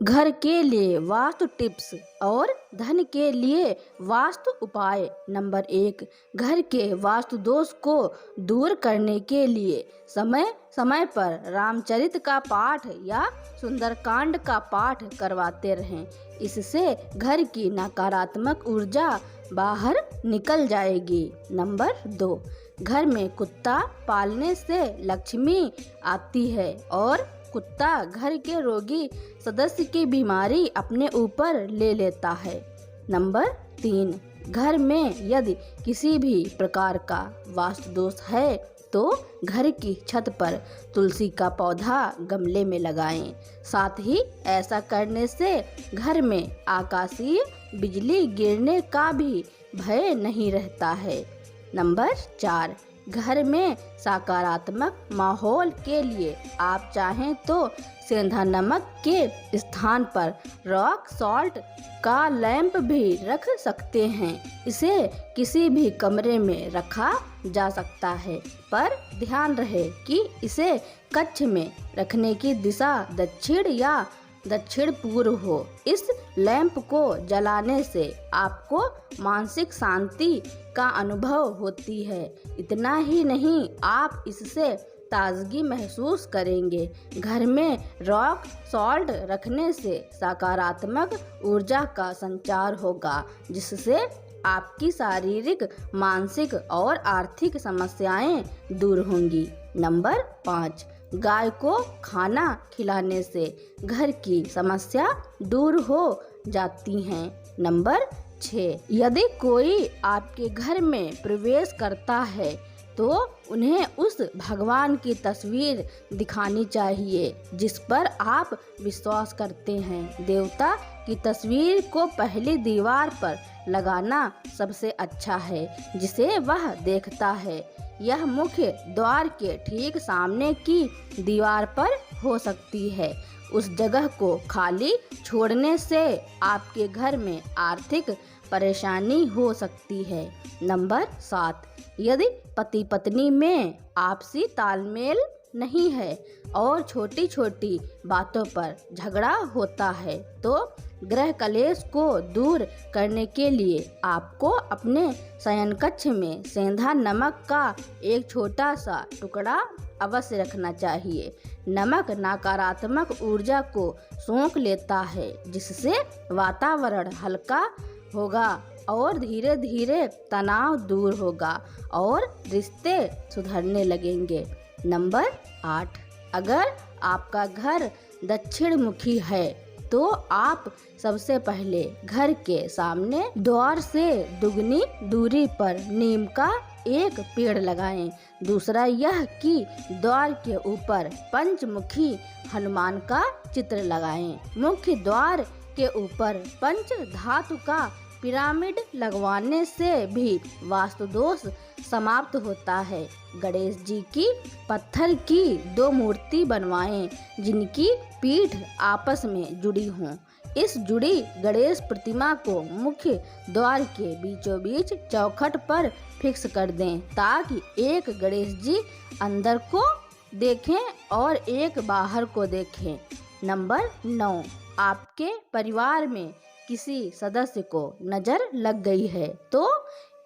घर के लिए वास्तु टिप्स और धन के लिए वास्तु उपाय। नंबर 1, घर के वास्तु दोष को दूर करने के लिए समय समय पर रामचरित का पाठ या सुंदरकांड का पाठ करवाते रहें। इससे घर की नकारात्मक ऊर्जा बाहर निकल जाएगी। नंबर 2, घर में कुत्ता पालने से लक्ष्मी आती है और कुत्ता घर के रोगी सदस्य की बीमारी अपने ऊपर ले लेता है। नंबर 3, घर में यदि किसी भी प्रकार का वास्तु दोष है तो घर की छत पर तुलसी का पौधा गमले में लगाएं। साथ ही ऐसा करने से घर में आकाशीय बिजली गिरने का भी भय नहीं रहता है। नंबर 4, घर में सकारात्मक माहौल के लिए आप चाहें तो सेंधा नमक के स्थान पर रॉक सॉल्ट का लैंप भी रख सकते हैं। इसे किसी भी कमरे में रखा जा सकता है, पर ध्यान रहे कि इसे कक्ष में रखने की दिशा दक्षिण या दक्षिण पूर्व हो। इस लैंप को जलाने से आपको मानसिक शांति का अनुभव होती है। इतना ही नहीं, आप इससे ताजगी महसूस करेंगे। घर में रॉक सॉल्ट रखने से सकारात्मक ऊर्जा का संचार होगा, जिससे आपकी शारीरिक, मानसिक और आर्थिक समस्याएं दूर होंगी। नंबर 5, गाय को खाना खिलाने से घर की समस्या दूर हो जाती हैं। नंबर 6, यदि कोई आपके घर में प्रवेश करता है तो उन्हें उस भगवान की तस्वीर दिखानी चाहिए जिस पर आप विश्वास करते हैं। देवता की तस्वीर को पहली दीवार पर लगाना सबसे अच्छा है, जिसे वह देखता है। यह मुख्य द्वार के ठीक सामने की दीवार पर हो सकती है। उस जगह को खाली छोड़ने से आपके घर में आर्थिक परेशानी हो सकती है। नंबर 7, यदि पति पत्नी में आपसी तालमेल नहीं है और छोटी छोटी बातों पर झगड़ा होता है तो गृह कलेश को दूर करने के लिए आपको अपने शयन कक्ष में सेंधा नमक का एक छोटा सा टुकड़ा अवश्य रखना चाहिए। नमक नकारात्मक ऊर्जा को सोख लेता है, जिससे वातावरण हल्का होगा और धीरे धीरे तनाव दूर होगा और रिश्ते सुधरने लगेंगे। नंबर 8, अगर आपका घर दक्षिण मुखी है तो आप सबसे पहले घर के सामने द्वार से दुगनी दूरी पर नीम का एक पेड़ लगाएं। दूसरा यह कि द्वार के ऊपर पंचमुखी हनुमान का चित्र लगाएं। मुख्य द्वार के ऊपर पंच धातु का पिरामिड लगवाने से भी वास्तु दोष समाप्त होता है। गणेश जी की पत्थर की 2 मूर्ति बनवाएं जिनकी पीठ आपस में जुड़ी हों। इस जुड़ी गणेश प्रतिमा को मुख्य द्वार के बीचों बीच चौखट पर फिक्स कर दें, ताकि एक गणेश जी अंदर को देखें और एक बाहर को देखें। नंबर 9, आपके परिवार में किसी सदस्य को नजर लग गई है तो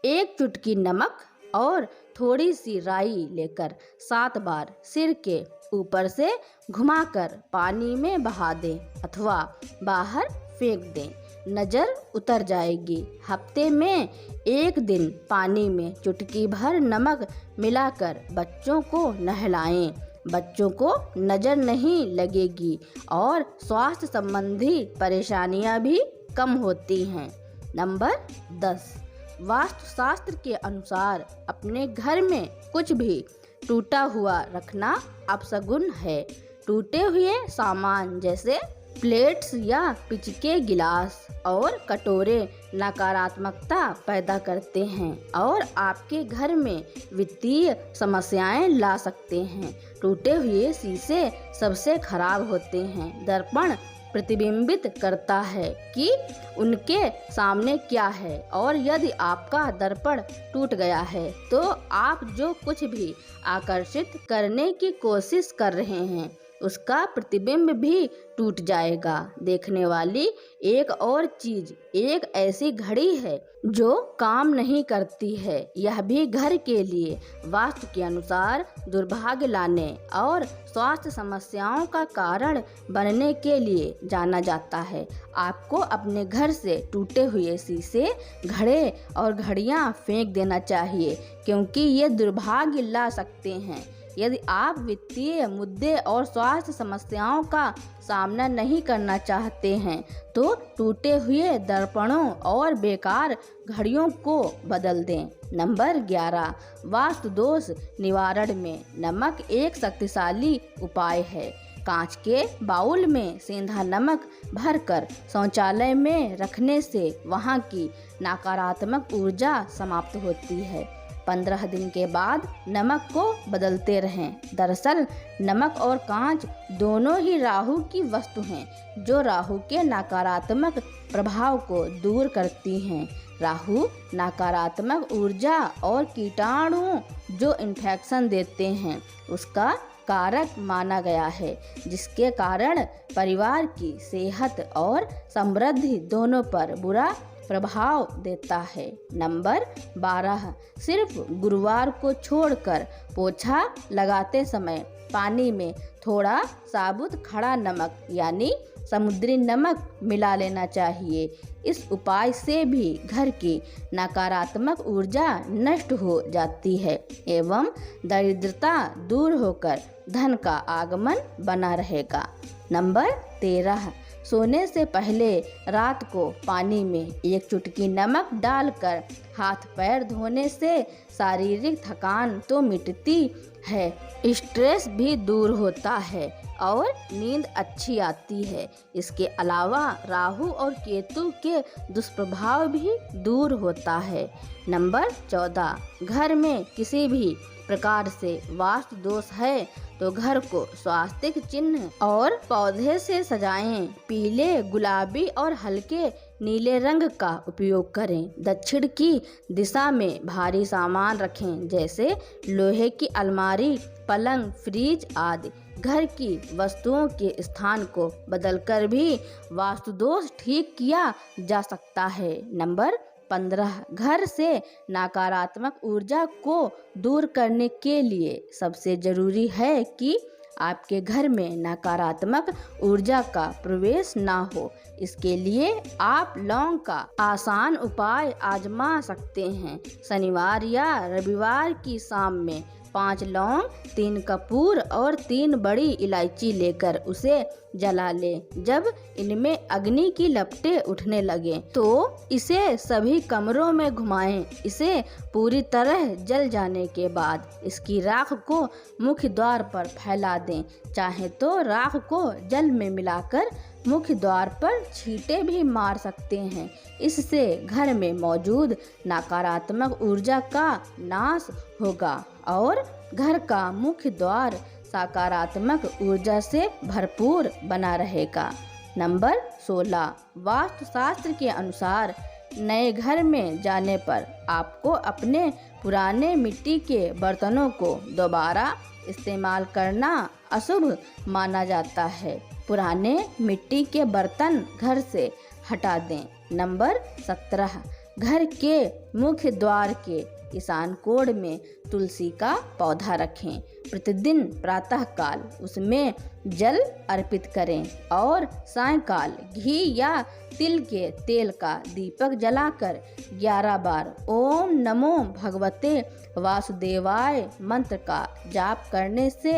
एक चुटकी नमक और थोड़ी सी राई लेकर 7 बार सिर के ऊपर से घुमाकर पानी में बहा दें अथवा बाहर फेंक दें। नजर उतर जाएगी। हफ्ते में एक दिन पानी में चुटकी भर नमक मिलाकर बच्चों को नहलाएं। बच्चों को नजर नहीं लगेगी और स्वास्थ्य संबंधी परेशानियां भी कम होती हैं। नंबर 10, वास्तुशास्त्र के अनुसार अपने घर में कुछ भी टूटा हुआ रखना अपशगुन है। टूटे हुए सामान जैसे प्लेट्स या पिच के गिलास और कटोरे नकारात्मकता पैदा करते हैं और आपके घर में वित्तीय समस्याएं ला सकते हैं। टूटे हुए शीशे सबसे खराब होते हैं। दर्पण प्रतिबिंबित करता है कि उनके सामने क्या है, और यदि आपका दर्पण टूट गया है तो आप जो कुछ भी आकर्षित करने की कोशिश कर रहे हैं उसका प्रतिबिंब भी टूट जाएगा। देखने वाली एक और चीज एक ऐसी घड़ी है जो काम नहीं करती है। यह भी घर के लिए वास्तु के अनुसार दुर्भाग्य लाने और स्वास्थ्य समस्याओं का कारण बनने के लिए जाना जाता है। आपको अपने घर से टूटे हुए शीशे, घड़े और घड़ियां फेंक देना चाहिए, क्योंकि ये दुर्भाग्य ला सकते हैं। यदि आप वित्तीय मुद्दे और स्वास्थ्य समस्याओं का सामना नहीं करना चाहते हैं तो टूटे हुए दर्पणों और बेकार घड़ियों को बदल दें। नंबर 11, वास्तु दोष निवारण में नमक एक शक्तिशाली उपाय है। कांच के बाउल में सेंधा नमक भरकर शौचालय में रखने से वहां की नकारात्मक ऊर्जा समाप्त होती है। 15 दिन के बाद नमक को बदलते रहें। दरअसल नमक और कांच दोनों ही राहु की वस्तु हैं, जो राहु के नकारात्मक प्रभाव को दूर करती हैं। राहु नकारात्मक ऊर्जा और कीटाणु जो इन्फेक्शन देते हैं उसका कारक माना गया है, जिसके कारण परिवार की सेहत और समृद्धि दोनों पर बुरा प्रभाव देता है। नंबर 12, सिर्फ गुरुवार को छोड़कर पोछा लगाते समय पानी में थोड़ा साबुत खड़ा नमक यानी समुद्री नमक मिला लेना चाहिए। इस उपाय से भी घर की नकारात्मक ऊर्जा नष्ट हो जाती है एवं दरिद्रता दूर होकर धन का आगमन बना रहेगा। नंबर 13, सोने से पहले रात को पानी में एक चुटकी नमक डालकर हाथ पैर धोने से शारीरिक थकान तो मिटती है, स्ट्रेस भी दूर होता है और नींद अच्छी आती है। इसके अलावा राहु और केतु के दुष्प्रभाव भी दूर होता है। नंबर 14, घर में किसी भी प्रकार से वास्तु दोष है तो घर को स्वास्तिक चिन्ह और पौधे से सजाएं। पीले, गुलाबी और हल्के नीले रंग का उपयोग करें। दक्षिण की दिशा में भारी सामान रखें, जैसे लोहे की अलमारी, पलंग, फ्रिज आदि। घर की वस्तुओं के स्थान को बदलकर भी वास्तु दोष ठीक किया जा सकता है। नंबर 15, घर से नकारात्मक ऊर्जा को दूर करने के लिए सबसे जरूरी है कि आपके घर में नकारात्मक ऊर्जा का प्रवेश ना हो। इसके लिए आप लौंग का आसान उपाय आजमा सकते हैं। शनिवार या रविवार की शाम में 5 लौंग, 3 कपूर और 3 बड़ी इलायची लेकर उसे जला लें। जब इनमें अग्नि की लपटें उठने लगें तो इसे सभी कमरों में घुमाएं। इसे पूरी तरह जल जाने के बाद इसकी राख को मुख्य द्वार पर फैला दें। चाहे तो राख को जल में मिलाकर मुख्य द्वार पर छींटे भी मार सकते हैं। इससे घर में मौजूद नकारात्मक ऊर्जा का नाश होगा और घर का मुख्य द्वार सकारात्मक ऊर्जा से भरपूर बना रहेगा। नंबर 16, वास्तुशास्त्र के अनुसार नए घर में जाने पर आपको अपने पुराने मिट्टी के बर्तनों को दोबारा इस्तेमाल करना अशुभ माना जाता है। पुराने मिट्टी के बर्तन घर से हटा दें। नंबर 17, घर के मुख्य द्वार के ईशान कोण में तुलसी का पौधा रखें। प्रतिदिन प्रातः काल उसमें जल अर्पित करें और सायंकाल घी या तिल के तेल का दीपक जलाकर 11 बार ओम नमो भगवते वासुदेवाय मंत्र का जाप करने से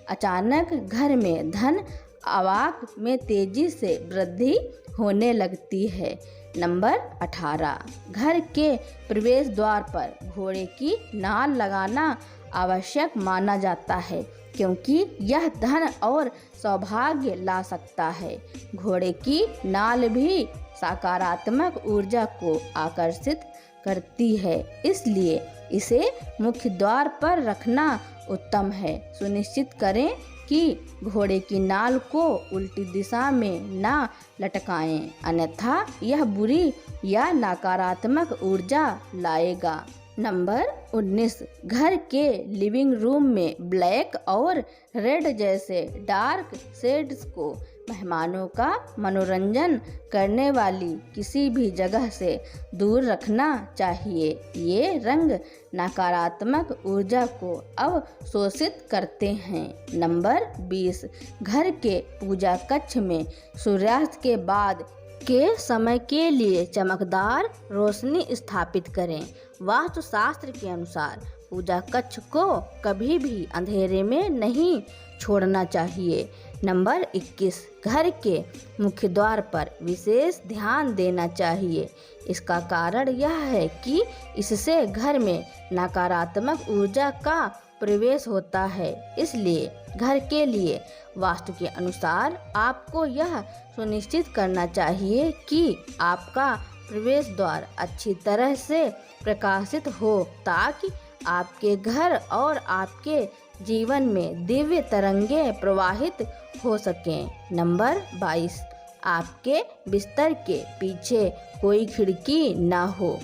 अचानक घर में धन आवाक में तेजी से वृद्धि होने लगती है। नंबर 18, घर के प्रवेश द्वार पर घोड़े की नाल लगाना आवश्यक माना जाता है, क्योंकि यह धन और सौभाग्य ला सकता है। घोड़े की नाल भी सकारात्मक ऊर्जा को आकर्षित करती है, इसलिए इसे मुख्य द्वार पर रखना उत्तम है। सुनिश्चित करें कि घोड़े की नाल को उल्टी दिशा में ना लटकाएं, अन्यथा यह बुरी या नकारात्मक ऊर्जा लाएगा। नंबर 19, घर के लिविंग रूम में ब्लैक और रेड जैसे डार्क शेड्स को मेहमानों का मनोरंजन करने वाली किसी भी जगह से दूर रखना चाहिए। ये रंग नकारात्मक ऊर्जा को अवशोषित करते हैं। नंबर 20, घर के पूजा कक्ष में सूर्यास्त के बाद के समय के लिए चमकदार रोशनी स्थापित करें। वास्तुशास्त्र के अनुसार पूजा कक्ष को कभी भी अंधेरे में नहीं छोड़ना चाहिए। नंबर 21, घर के मुख्य द्वार पर विशेष ध्यान देना चाहिए। इसका कारण यह है कि इससे घर में नकारात्मक ऊर्जा का प्रवेश होता है। इसलिए घर के लिए वास्तु के अनुसार आपको यह सुनिश्चित करना चाहिए कि आपका प्रवेश द्वार अच्छी तरह से प्रकाशित हो, ताकि आपके घर और आपके जीवन में दिव्य तरंगें प्रवाहित हो सकें। नंबर 22, आपके बिस्तर के पीछे कोई खिड़की ना हो।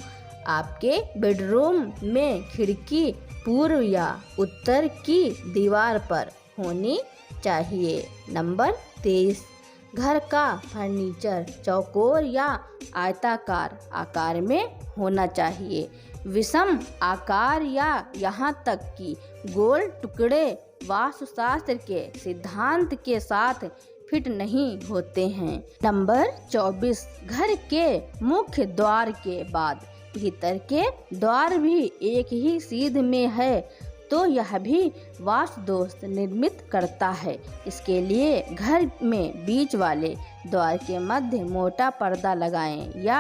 आपके बेडरूम में खिड़की पूर्व या उत्तर की दीवार पर होनी चाहिए। नंबर 23, घर का फर्नीचर चौकोर या आयताकार आकार में होना चाहिए। विषम आकार या यहाँ तक कि गोल टुकड़े वास्तुशास्त्र के सिद्धांत के साथ फिट नहीं होते हैं। नंबर 24, घर के मुख्य द्वार के बाद भीतर के द्वार भी एक ही सीध में है तो यह भी वास्तु दोष निर्मित करता है। इसके लिए घर में बीच वाले द्वार के मध्य मोटा पर्दा लगाएं या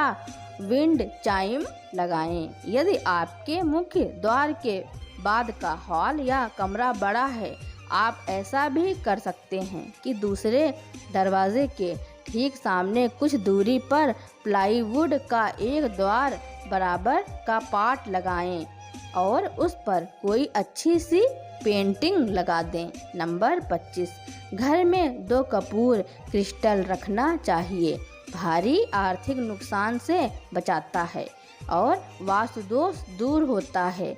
विंड चाइम लगाएं। यदि आपके मुख्य द्वार के बाद का हॉल या कमरा बड़ा है, आप ऐसा भी कर सकते हैं कि दूसरे दरवाजे के ठीक सामने कुछ दूरी पर प्लाईवुड का एक द्वार बराबर का पार्ट लगाएं और उस पर कोई अच्छी सी पेंटिंग लगा दें। नंबर 25, घर में 2 कपूर क्रिस्टल रखना चाहिए। भारी आर्थिक नुकसान से बचाता है और वास्तु दोष दूर होता है।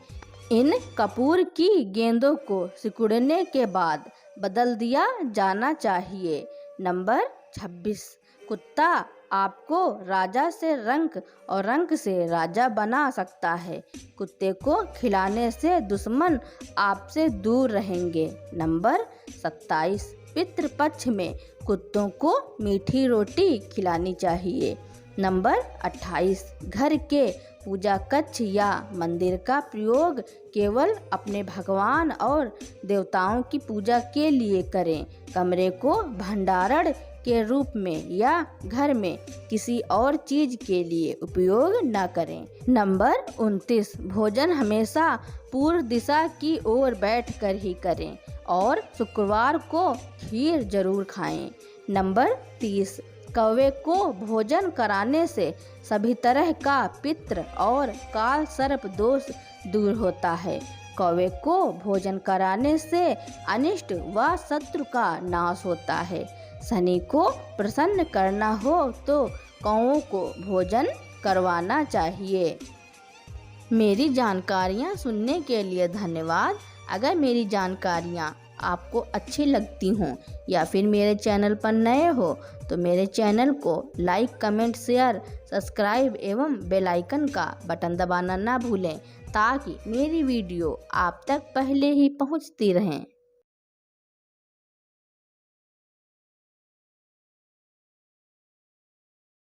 इन कपूर की गेंदों को सिकुड़ने के बाद बदल दिया जाना चाहिए। नंबर 26, कुत्ता आपको राजा से रंक और रंक से राजा बना सकता है। कुत्ते को खिलाने से दुश्मन आपसे दूर रहेंगे। नंबर 27, पितृपक्ष में कुत्तों को मीठी रोटी खिलानी चाहिए। नंबर 28, घर के पूजा कक्ष या मंदिर का प्रयोग केवल अपने भगवान और देवताओं की पूजा के लिए करें। कमरे को भंडारण के रूप में या घर में किसी और चीज के लिए उपयोग न करें। नंबर 29, भोजन हमेशा पूर्व दिशा की ओर बैठकर ही करें और शुक्रवार को खीर जरूर खाएं। नंबर 30, कौवे को भोजन कराने से सभी तरह का पितृ और काल सर्प दोष दूर होता है। कौवे को भोजन कराने से अनिष्ट व शत्रु का नाश होता है। शनि को प्रसन्न करना हो तो कौवों को भोजन करवाना चाहिए। मेरी जानकारियाँ सुनने के लिए धन्यवाद। अगर मेरी जानकारियाँ आपको अच्छी लगती हों या फिर मेरे चैनल पर नए हो तो मेरे चैनल को लाइक, कमेंट, शेयर, सब्सक्राइब एवं बेल आइकन का बटन दबाना ना भूलें ताकि मेरी वीडियो आप तक पहले ही पहुंचती रहें।